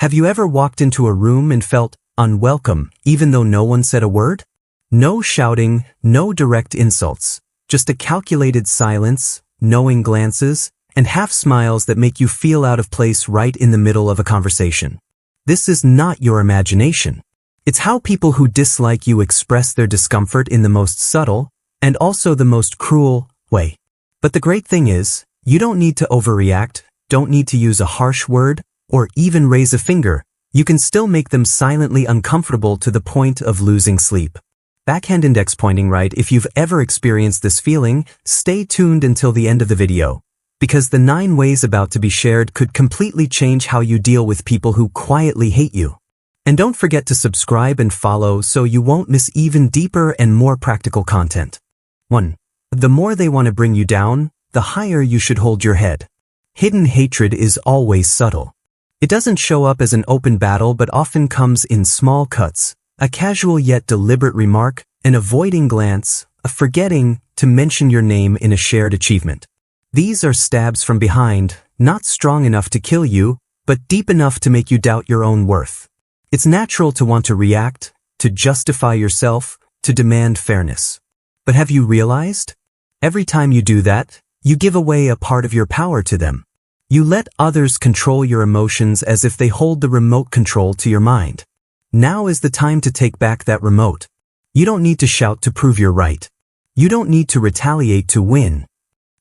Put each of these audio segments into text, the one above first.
Have you ever walked into a room and felt unwelcome, even though no one said a word? No shouting, no direct insults, just a calculated silence, knowing glances, and half smiles that make you feel out of place right in the middle of a conversation. This is not your imagination. It's how people who dislike you express their discomfort in the most subtle, and also the most cruel, way. But the great thing is, you don't need to overreact, don't need to use a harsh word, or even raise a finger. You can still make them silently uncomfortable to the point of losing sleep. Backhand index pointing right. If you've ever experienced this feeling, stay tuned until the end of the video, because the 9 ways about to be shared could completely change how you deal with people who quietly hate you. And don't forget to subscribe and follow so you won't miss even deeper and more practical content. 1. The more they want to bring you down, the higher you should hold your head. Hidden hatred is always subtle. It doesn't show up as an open battle but often comes in small cuts, a casual yet deliberate remark, an avoiding glance, a forgetting to mention your name in a shared achievement. These are stabs from behind, not strong enough to kill you, but deep enough to make you doubt your own worth. It's natural to want to react, to justify yourself, to demand fairness. But have you realized? Every time you do that, you give away a part of your power to them. You let others control your emotions as if they hold the remote control to your mind. Now is the time to take back that remote. You don't need to shout to prove you're right. You don't need to retaliate to win.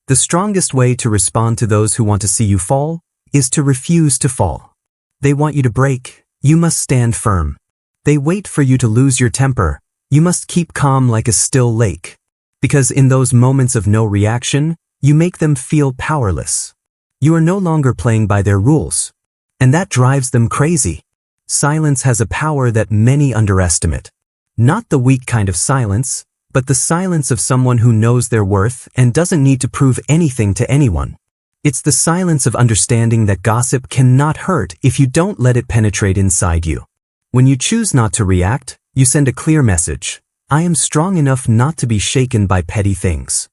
The strongest way to respond to those who want to see you fall is to refuse to fall. They want you to break. You must stand firm. They wait for you to lose your temper. You must keep calm like a still lake. Because in those moments of no reaction, you make them feel powerless. You are no longer playing by their rules. And that drives them crazy. Silence has a power that many underestimate. Not the weak kind of silence, but the silence of someone who knows their worth and doesn't need to prove anything to anyone. It's the silence of understanding that gossip cannot hurt if you don't let it penetrate inside you. When you choose not to react, you send a clear message. I am strong enough not to be shaken by petty things.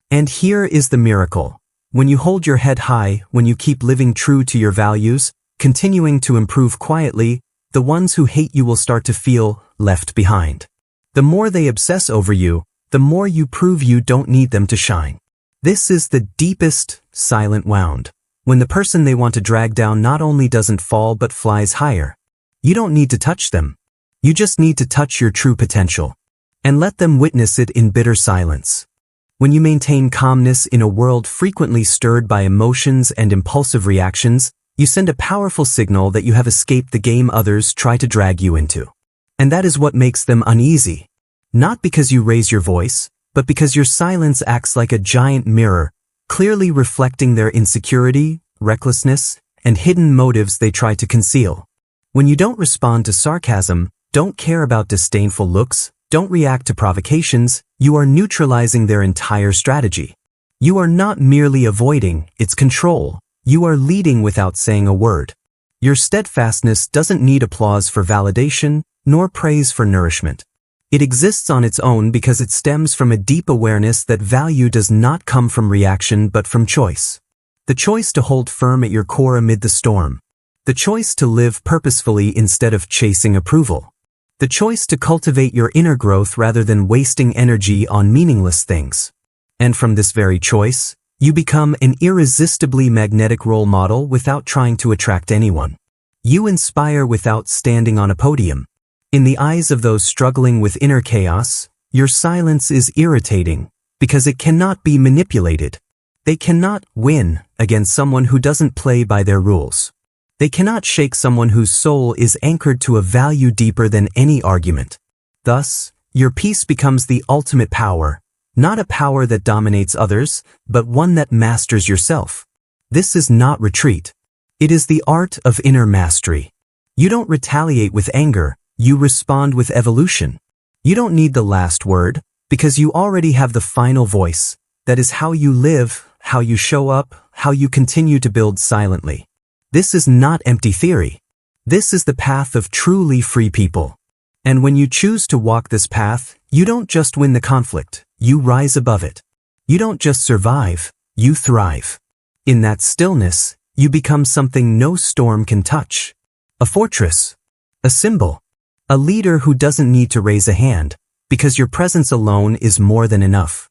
And here is the miracle. When you hold your head high, when you keep living true to your values, continuing to improve quietly, the ones who hate you will start to feel left behind. The more they obsess over you, the more you prove you don't need them to shine. This is the deepest, silent wound. When the person they want to drag down not only doesn't fall but flies higher. You don't need to touch them. You just need to touch your true potential. And let them witness it in bitter silence. When you maintain calmness in a world frequently stirred by emotions and impulsive reactions, you send a powerful signal that you have escaped the game others try to drag you into. And that is what makes them uneasy. Not because you raise your voice, but because your silence acts like a giant mirror, clearly reflecting their insecurity, recklessness, and hidden motives they try to conceal. When you don't respond to sarcasm, don't care about disdainful looks, don't react to provocations, you are neutralizing their entire strategy. You are not merely avoiding, it's control. You are leading without saying a word. Your steadfastness doesn't need applause for validation, nor praise for nourishment. It exists on its own because it stems from a deep awareness that value does not come from reaction but from choice. The choice to hold firm at your core amid the storm. The choice to live purposefully instead of chasing approval. The choice to cultivate your inner growth rather than wasting energy on meaningless things. And from this very choice, you become an irresistibly magnetic role model without trying to attract anyone. You inspire without standing on a podium. In the eyes of those struggling with inner chaos, your silence is irritating because it cannot be manipulated. They cannot win against someone who doesn't play by their rules. They cannot shake someone whose soul is anchored to a value deeper than any argument. Thus, your peace becomes the ultimate power, not a power that dominates others, but one that masters yourself. This is not retreat. It is the art of inner mastery. You don't retaliate with anger, you respond with evolution. You don't need the last word, because you already have the final voice. That is how you live, how you show up, how you continue to build silently. This is not empty theory. This is the path of truly free people. And when you choose to walk this path, you don't just win the conflict, you rise above it. You don't just survive, you thrive. In that stillness, you become something no storm can touch. a fortress, a symbol, a leader who doesn't need to raise a hand, because your presence alone is more than enough.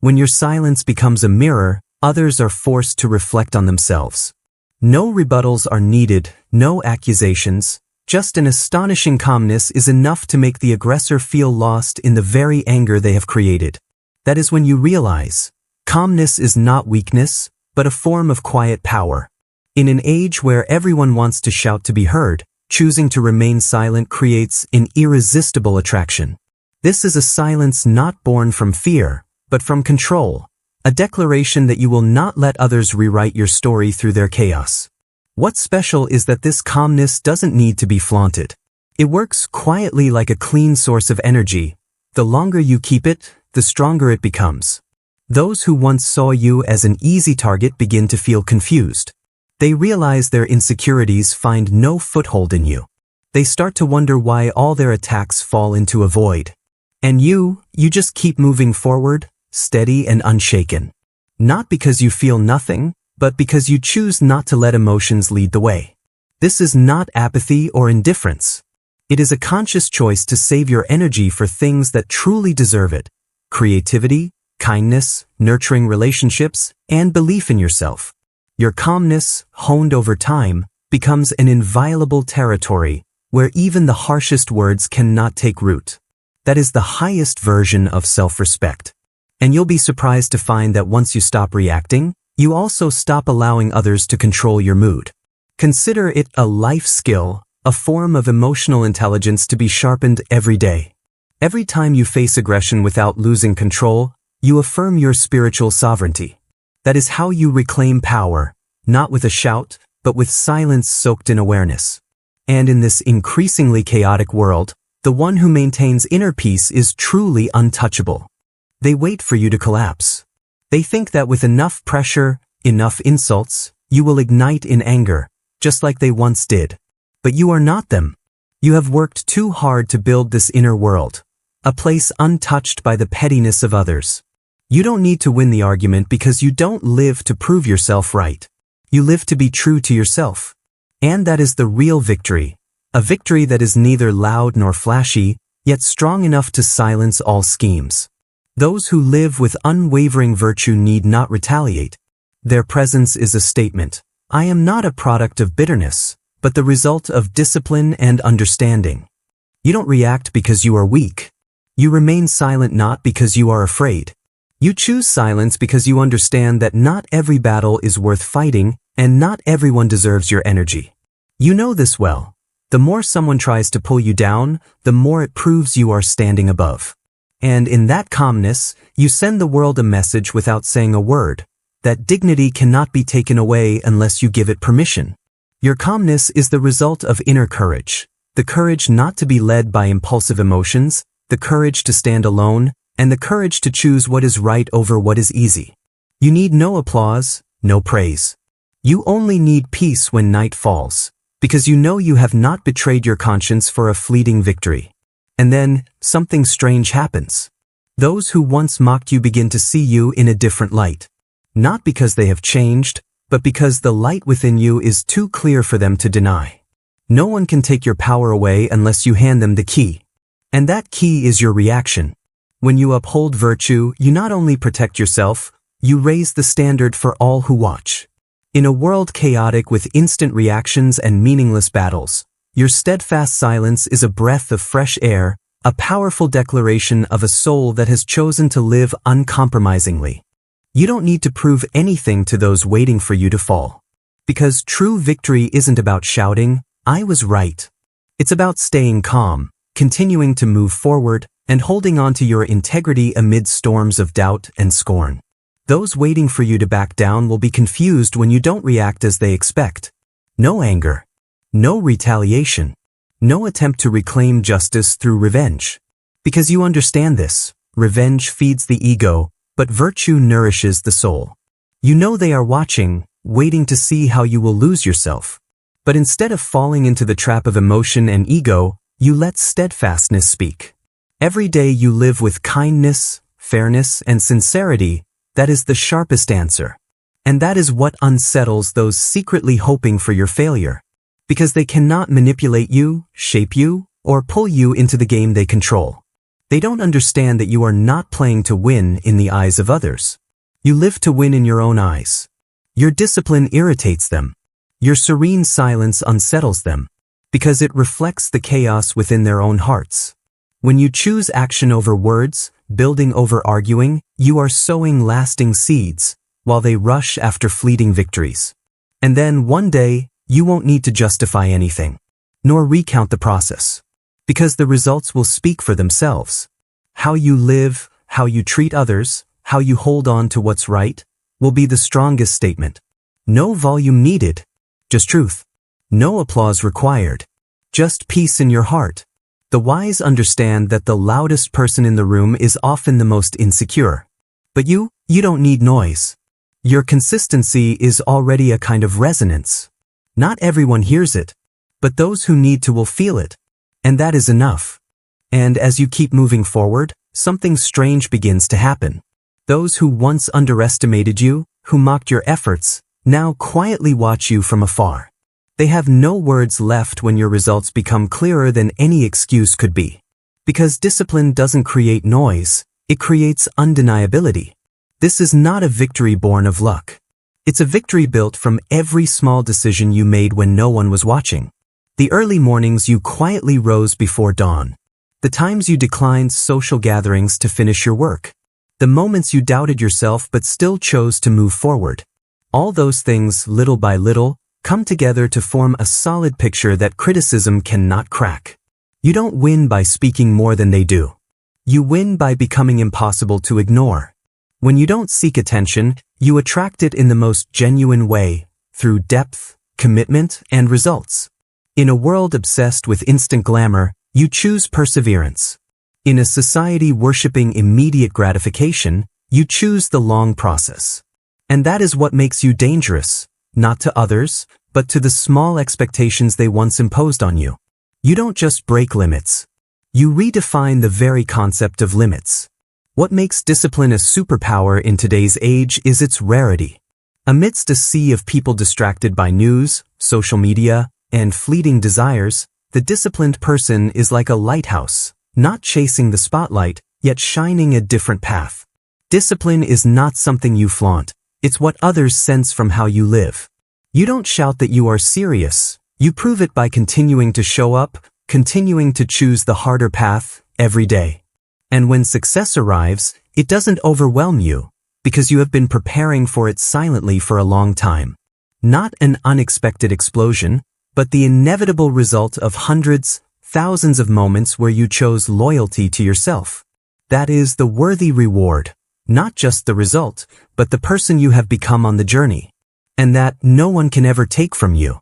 When your silence becomes a mirror, others are forced to reflect on themselves. No rebuttals are needed, no accusations, just an astonishing calmness is enough to make the aggressor feel lost in the very anger they have created. That is when you realize, calmness is not weakness, but a form of quiet power. In an age where everyone wants to shout to be heard, choosing to remain silent creates an irresistible attraction. This is a silence not born from fear, but from control, a declaration that you will not let others rewrite your story through their chaos. What's special is that this calmness doesn't need to be flaunted. It works quietly like a clean source of energy. The longer you keep it, the stronger it becomes. Those who once saw you as an easy target begin to feel confused. They realize their insecurities find no foothold in you. They start to wonder why all their attacks fall into a void. And you just keep moving forward, steady and unshaken. Not because you feel nothing, but because you choose not to let emotions lead the way. This is not apathy or indifference. It is a conscious choice to save your energy for things that truly deserve it: creativity, kindness, nurturing relationships, and belief in yourself. Your calmness, honed over time, becomes an inviolable territory where even the harshest words cannot take root. That is the highest version of self-respect. And you'll be surprised to find that once you stop reacting, you also stop allowing others to control your mood. Consider it a life skill, a form of emotional intelligence to be sharpened every day. Every time you face aggression without losing control, you affirm your spiritual sovereignty. That is how you reclaim power, not with a shout, but with silence soaked in awareness. And in this increasingly chaotic world, the one who maintains inner peace is truly untouchable. They wait for you to collapse. They think that with enough pressure, enough insults, you will ignite in anger, just like they once did. But you are not them. You have worked too hard to build this inner world, a place untouched by the pettiness of others. You don't need to win the argument because you don't live to prove yourself right. You live to be true to yourself. And that is the real victory, a victory that is neither loud nor flashy, yet strong enough to silence all schemes. Those who live with unwavering virtue need not retaliate. Their presence is a statement. I am not a product of bitterness, but the result of discipline and understanding. You don't react because you are weak. You remain silent not because you are afraid. You choose silence because you understand that not every battle is worth fighting, and not everyone deserves your energy. You know this well. The more someone tries to pull you down, the more it proves you are standing above. And in that calmness, you send the world a message without saying a word, that dignity cannot be taken away unless you give it permission. Your calmness is the result of inner courage, the courage not to be led by impulsive emotions, the courage to stand alone, and the courage to choose what is right over what is easy. You need no applause, no praise. You only need peace when night falls, because you know you have not betrayed your conscience for a fleeting victory. And then, something strange happens. Those who once mocked you begin to see you in a different light. Not because they have changed, but because the light within you is too clear for them to deny. No one can take your power away unless you hand them the key. And that key is your reaction. When you uphold virtue, you not only protect yourself, you raise the standard for all who watch. In a world chaotic with instant reactions and meaningless battles, your steadfast silence is a breath of fresh air, a powerful declaration of a soul that has chosen to live uncompromisingly. You don't need to prove anything to those waiting for you to fall. Because true victory isn't about shouting, "I was right." It's about staying calm, continuing to move forward, and holding on to your integrity amid storms of doubt and scorn. Those waiting for you to back down will be confused when you don't react as they expect. No anger. No retaliation. No attempt to reclaim justice through revenge. Because you understand this, revenge feeds the ego, but virtue nourishes the soul. You know they are watching, waiting to see how you will lose yourself. But instead of falling into the trap of emotion and ego, you let steadfastness speak. Every day you live with kindness, fairness, and sincerity. That is the sharpest answer. And that is what unsettles those secretly hoping for your failure. because they cannot manipulate you, shape you, or pull you into the game they control. They don't understand that you are not playing to win in the eyes of others. You live to win in your own eyes. Your discipline irritates them. Your serene silence unsettles them, because it reflects the chaos within their own hearts. When you choose action over words, building over arguing, you are sowing lasting seeds, while they rush after fleeting victories. And then one day, you won't need to justify anything, nor recount the process, because the results will speak for themselves. How you live, how you treat others, how you hold on to what's right, will be the strongest statement. No volume needed, just truth. No applause required, just peace in your heart. The wise understand that the loudest person in the room is often the most insecure. But you don't need noise. Your consistency is already a kind of resonance. Not everyone hears it, but those who need to will feel it. And that is enough. And as you keep moving forward, something strange begins to happen. Those who once underestimated you, who mocked your efforts, now quietly watch you from afar. They have no words left when your results become clearer than any excuse could be. Because discipline doesn't create noise, it creates undeniability. This is not a victory born of luck. It's a victory built from every small decision you made when no one was watching. The early mornings you quietly rose before dawn. The times you declined social gatherings to finish your work. The moments you doubted yourself but still chose to move forward. All those things, little by little, come together to form a solid picture that criticism cannot crack. You don't win by speaking more than they do. You win by becoming impossible to ignore. When you don't seek attention, you attract it in the most genuine way, through depth, commitment, and results. In a world obsessed with instant glamour, you choose perseverance. In a society worshipping immediate gratification, you choose the long process. And that is what makes you dangerous, not to others, but to the small expectations they once imposed on you. You don't just break limits. You redefine the very concept of limits. What makes discipline a superpower in today's age is its rarity. Amidst a sea of people distracted by news, social media, and fleeting desires, the disciplined person is like a lighthouse, not chasing the spotlight, yet shining a different path. Discipline is not something you flaunt. It's what others sense from how you live. You don't shout that you are serious. You prove it by continuing to show up, continuing to choose the harder path every day. And when success arrives, it doesn't overwhelm you, because you have been preparing for it silently for a long time. Not an unexpected explosion, but the inevitable result of hundreds, thousands of moments where you chose loyalty to yourself. That is the worthy reward, not just the result, but the person you have become on the journey. And that no one can ever take from you.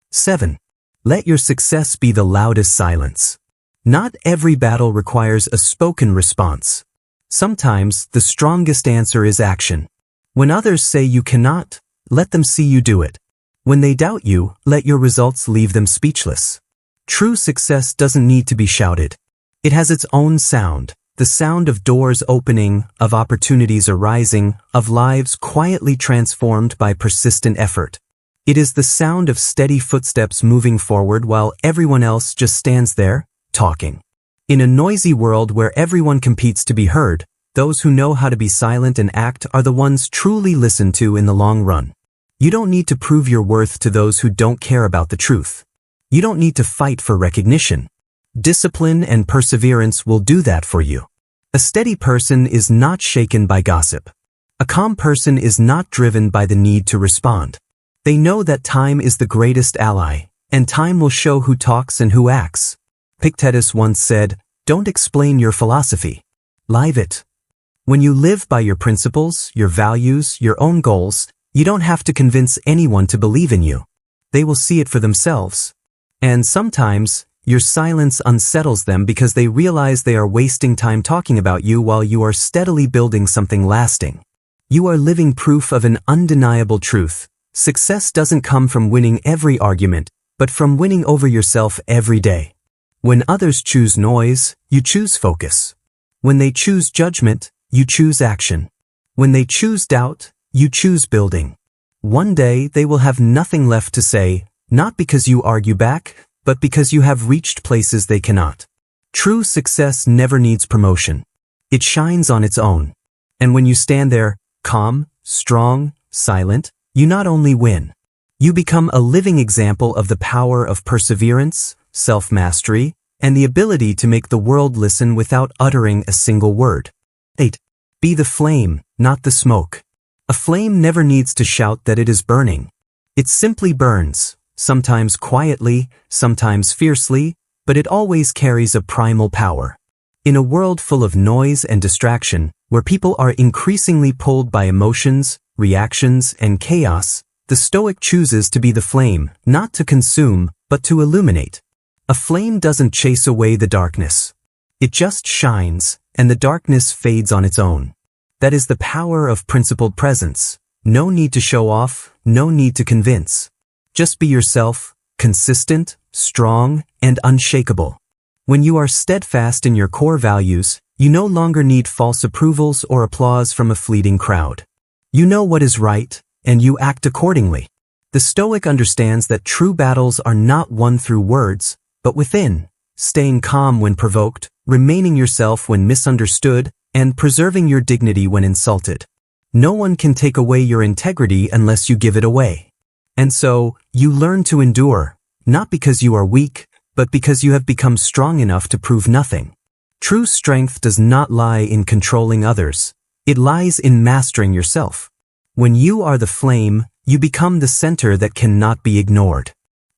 7. Let your success be the loudest silence. Not every battle requires a spoken response. Sometimes the strongest answer is action. When others say you cannot, let them see you do it. When they doubt you, let your results leave them speechless. True success doesn't need to be shouted. It has its own sound, the sound of doors opening, of opportunities arising, of lives quietly transformed by persistent effort. It is the sound of steady footsteps moving forward while everyone else just stands there, talking. In a noisy world where everyone competes to be heard, those who know how to be silent and act are the ones truly listened to in the long run. You don't need to prove your worth to those who don't care about the truth. You don't need to fight for recognition. Discipline and perseverance will do that for you. A steady person is not shaken by gossip. A calm person is not driven by the need to respond. They know that time is the greatest ally, and time will show who talks and who acts. Epictetus once said, "Don't explain your philosophy. Live it." When you live by your principles, your values, your own goals, you don't have to convince anyone to believe in you. They will see it for themselves. And sometimes, your silence unsettles them because they realize they are wasting time talking about you while you are steadily building something lasting. You are living proof of an undeniable truth. Success doesn't come from winning every argument, but from winning over yourself every day. When others choose noise, you choose focus. When they choose judgment, you choose action. When they choose doubt, you choose building. One day they will have nothing left to say, not because you argue back, but because you have reached places they cannot. True success never needs promotion. It shines on its own. And when you stand there, calm, strong, silent, you not only win. You become a living example of the power of perseverance, self-mastery, and the ability to make the world listen without uttering a single word. 8. Be the flame, not the smoke. A flame never needs to shout that it is burning. It simply burns, sometimes quietly, sometimes fiercely, but it always carries a primal power. In a world full of noise and distraction, where people are increasingly pulled by emotions, reactions, and chaos, the Stoic chooses to be the flame, not to consume, but to illuminate. A flame doesn't chase away the darkness. It just shines, and the darkness fades on its own. That is the power of principled presence. No need to show off, no need to convince. Just be yourself, consistent, strong, and unshakable. When you are steadfast in your core values, you no longer need false approvals or applause from a fleeting crowd. You know what is right, and you act accordingly. The Stoic understands that true battles are not won through words, but within, staying calm when provoked, remaining yourself when misunderstood, and preserving your dignity when insulted. No one can take away your integrity unless you give it away. And so, you learn to endure, not because you are weak, but because you have become strong enough to prove nothing. True strength does not lie in controlling others. It lies in mastering yourself. When you are the flame, you become the center that cannot be ignored.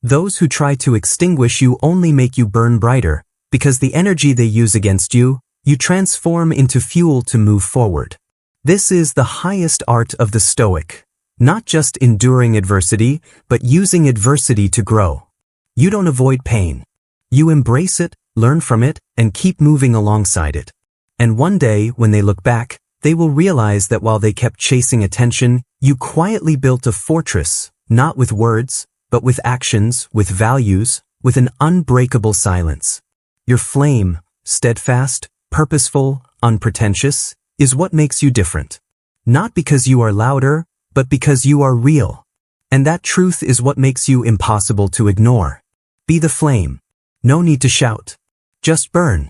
Those who try to extinguish you only make you burn brighter, because the energy they use against you, you transform into fuel to move forward. This is the highest art of the Stoic. Not just enduring adversity, but using adversity to grow. You don't avoid pain. You embrace it, learn from it, and keep moving alongside it. And one day, when they look back, they will realize that while they kept chasing attention, you quietly built a fortress, not with words, but with actions, with values, with an unbreakable silence. Your flame, steadfast, purposeful, unpretentious, is what makes you different. Not because you are louder, but because you are real. And that truth is what makes you impossible to ignore. Be the flame. No need to shout. Just burn.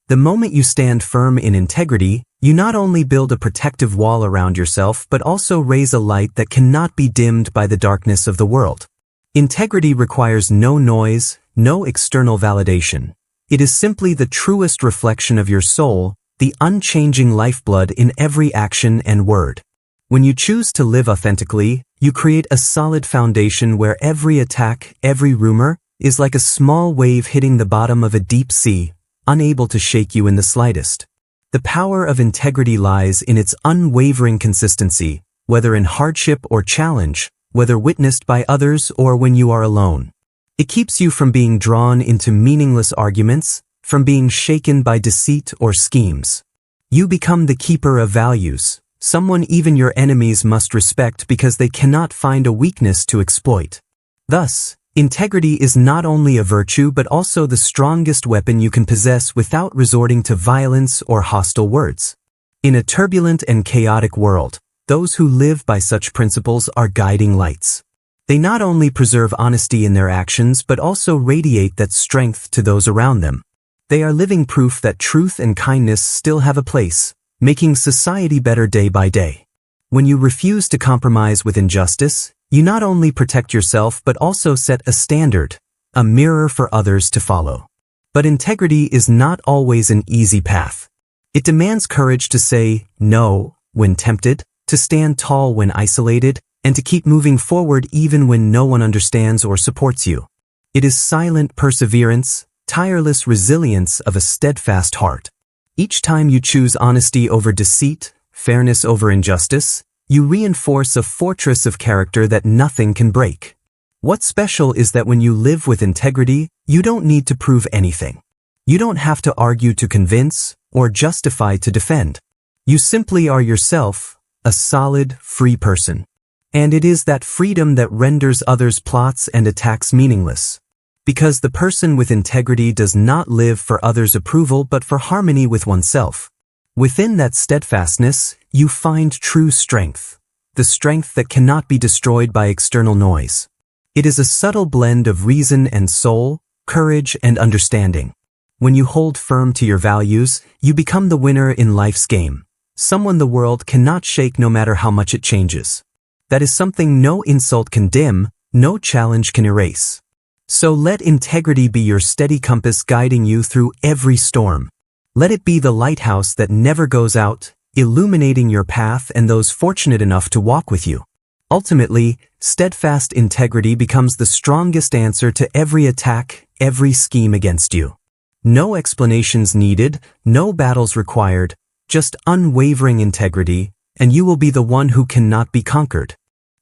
The moment you stand firm in integrity, you not only build a protective wall around yourself but also raise a light that cannot be dimmed by the darkness of the world. Integrity requires no noise, no external validation. It is simply the truest reflection of your soul, the unchanging lifeblood in every action and word. When you choose to live authentically, you create a solid foundation where every attack, every rumor, is like a small wave hitting the bottom of a deep sea, unable to shake you in the slightest. The power of integrity lies in its unwavering consistency, whether in hardship or challenge, whether witnessed by others or when you are alone. It keeps you from being drawn into meaningless arguments, from being shaken by deceit or schemes. You become the keeper of values, someone even your enemies must respect because they cannot find a weakness to exploit. Thus, integrity is not only a virtue but also the strongest weapon you can possess without resorting to violence or hostile words. In a turbulent and chaotic world, those who live by such principles are guiding lights. They not only preserve honesty in their actions but also radiate that strength to those around them. They are living proof that truth and kindness still have a place, making society better day by day. When you refuse to compromise with injustice, you not only protect yourself but also set a standard, a mirror for others to follow. But integrity is not always an easy path. It demands courage to say no when tempted, to stand tall when isolated, and to keep moving forward even when no one understands or supports you. It is silent perseverance, tireless resilience of a steadfast heart. Each time you choose honesty over deceit, fairness over injustice, you reinforce a fortress of character that nothing can break. What's special is that when you live with integrity, you don't need to prove anything. You don't have to argue to convince or justify to defend. You simply are yourself, a solid, free person. And it is that freedom that renders others' plots and attacks meaningless. Because the person with integrity does not live for others' approval but for harmony with oneself. Within that steadfastness, you find true strength, the strength that cannot be destroyed by external noise. It is a subtle blend of reason and soul, courage and understanding. When you hold firm to your values, you become the winner in life's game, someone the world cannot shake no matter how much it changes. That is something no insult can dim, no challenge can erase. So let integrity be your steady compass guiding you through every storm. Let it be the lighthouse that never goes out, illuminating your path and those fortunate enough to walk with you. Ultimately, steadfast integrity becomes the strongest answer to every attack, every scheme against you. No explanations needed, no battles required, just unwavering integrity, and you will be the one who cannot be conquered.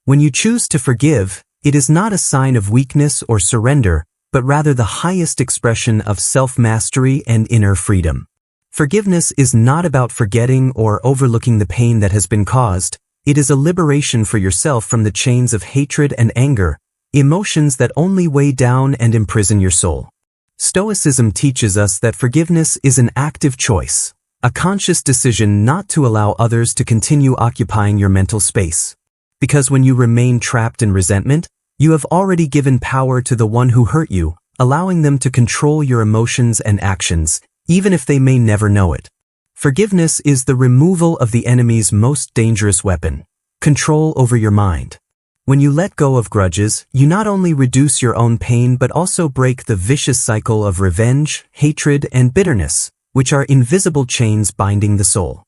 When you choose to forgive, it is not a sign of weakness or surrender, but rather the highest expression of self-mastery and inner freedom. Forgiveness is not about forgetting or overlooking the pain that has been caused. It is a liberation for yourself from the chains of hatred and anger, emotions that only weigh down and imprison your soul. Stoicism teaches us that forgiveness is an active choice, a conscious decision not to allow others to continue occupying your mental space. Because when you remain trapped in resentment, you have already given power to the one who hurt you, allowing them to control your emotions and actions, even if they may never know it. Forgiveness is the removal of the enemy's most dangerous weapon, control over your mind. When you let go of grudges, you not only reduce your own pain but also break the vicious cycle of revenge, hatred, and bitterness, which are invisible chains binding the soul.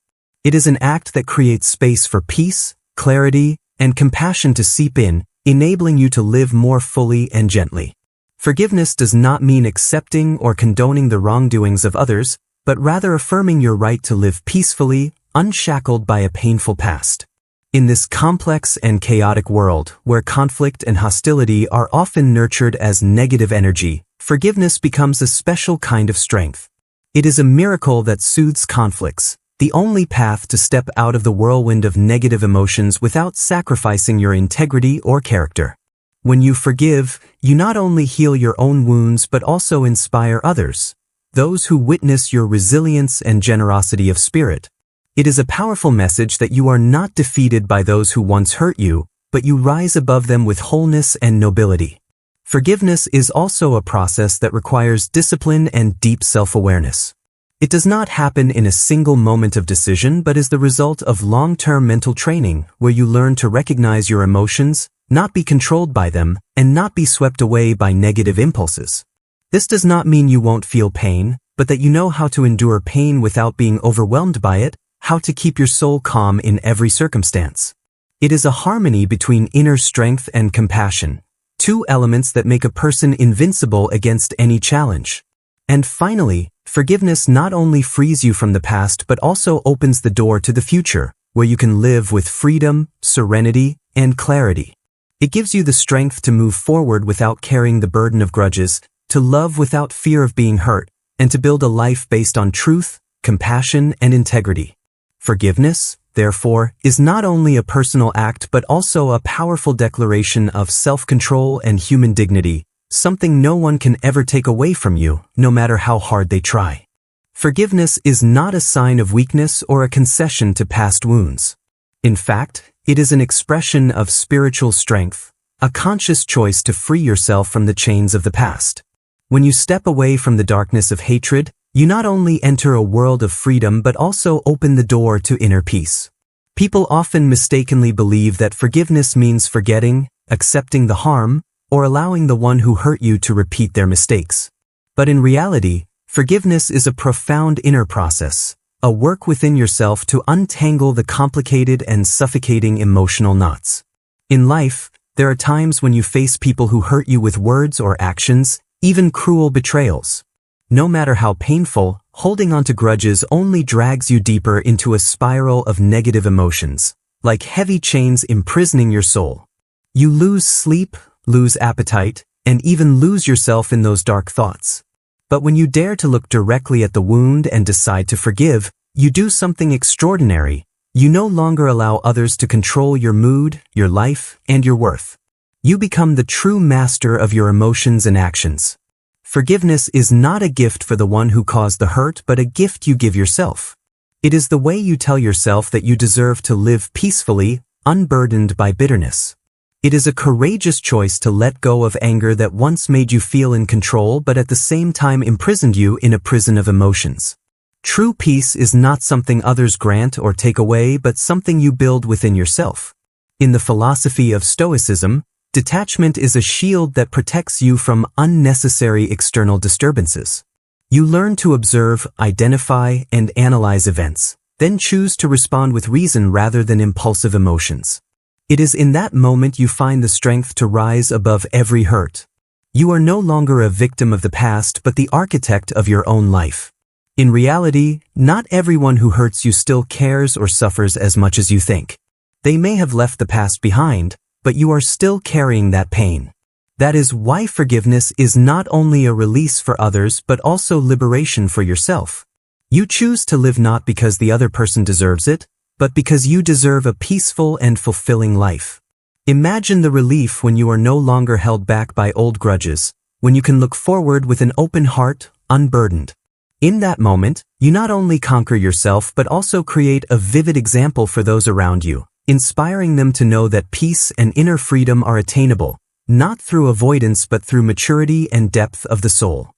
It is an act that creates space for peace, clarity, and compassion to seep in, enabling you to live more fully and gently. Forgiveness does not mean accepting or condoning the wrongdoings of others, but rather affirming your right to live peacefully, unshackled by a painful past. In this complex and chaotic world, where conflict and hostility are often nurtured as negative energy, forgiveness becomes a special kind of strength. It is a miracle that soothes conflicts, the only path to step out of the whirlwind of negative emotions without sacrificing your integrity or character. When you forgive, you not only heal your own wounds but also inspire others, those who witness your resilience and generosity of spirit. It is a powerful message that you are not defeated by those who once hurt you, but you rise above them with wholeness and nobility. Forgiveness is also a process that requires discipline and deep self-awareness. It does not happen in a single moment of decision but is the result of long-term mental training where you learn to recognize your emotions, not be controlled by them, and not be swept away by negative impulses. This does not mean you won't feel pain, but that you know how to endure pain without being overwhelmed by it, how to keep your soul calm in every circumstance. It is a harmony between inner strength and compassion, two elements that make a person invincible against any challenge. And finally, forgiveness not only frees you from the past but also opens the door to the future, where you can live with freedom, serenity, and clarity. It gives you the strength to move forward without carrying the burden of grudges, to love without fear of being hurt, and to build a life based on truth, compassion, and integrity. Forgiveness, therefore, is not only a personal act but also a powerful declaration of self-control and human dignity, something no one can ever take away from you, no matter how hard they try. Forgiveness is not a sign of weakness or a concession to past wounds. In fact, it is an expression of spiritual strength, a conscious choice to free yourself from the chains of the past. When you step away from the darkness of hatred, you not only enter a world of freedom but also open the door to inner peace. People often mistakenly believe that forgiveness means forgetting, accepting the harm, or allowing the one who hurt you to repeat their mistakes. But in reality, forgiveness is a profound inner process, a work within yourself to untangle the complicated and suffocating emotional knots. In life, there are times when you face people who hurt you with words or actions, even cruel betrayals. No matter how painful, holding on to grudges only drags you deeper into a spiral of negative emotions, like heavy chains imprisoning your soul. You lose sleep, lose appetite, and even lose yourself in those dark thoughts. But when you dare to look directly at the wound and decide to forgive, you do something extraordinary. You no longer allow others to control your mood, your life, and your worth. You become the true master of your emotions and actions. Forgiveness is not a gift for the one who caused the hurt but a gift you give yourself. It is the way you tell yourself that you deserve to live peacefully, unburdened by bitterness. It is a courageous choice to let go of anger that once made you feel in control but at the same time imprisoned you in a prison of emotions. True peace is not something others grant or take away, but something you build within yourself. In the philosophy of Stoicism, detachment is a shield that protects you from unnecessary external disturbances. You learn to observe, identify, and analyze events, then choose to respond with reason rather than impulsive emotions. It is in that moment you find the strength to rise above every hurt. You are no longer a victim of the past but the architect of your own life. In reality, not everyone who hurts you still cares or suffers as much as you think. They may have left the past behind, but you are still carrying that pain. That is why forgiveness is not only a release for others but also liberation for yourself. You choose to live not because the other person deserves it, but because you deserve a peaceful and fulfilling life. Imagine the relief when you are no longer held back by old grudges, when you can look forward with an open heart, unburdened. In that moment, you not only conquer yourself but also create a vivid example for those around you, inspiring them to know that peace and inner freedom are attainable, not through avoidance but through maturity and depth of the soul.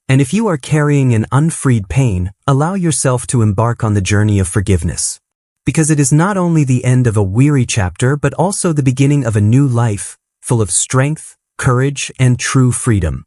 And if you are carrying an unfreed pain, allow yourself to embark on the journey of forgiveness. Because it is not only the end of a weary chapter but also the beginning of a new life, full of strength, courage, and true freedom.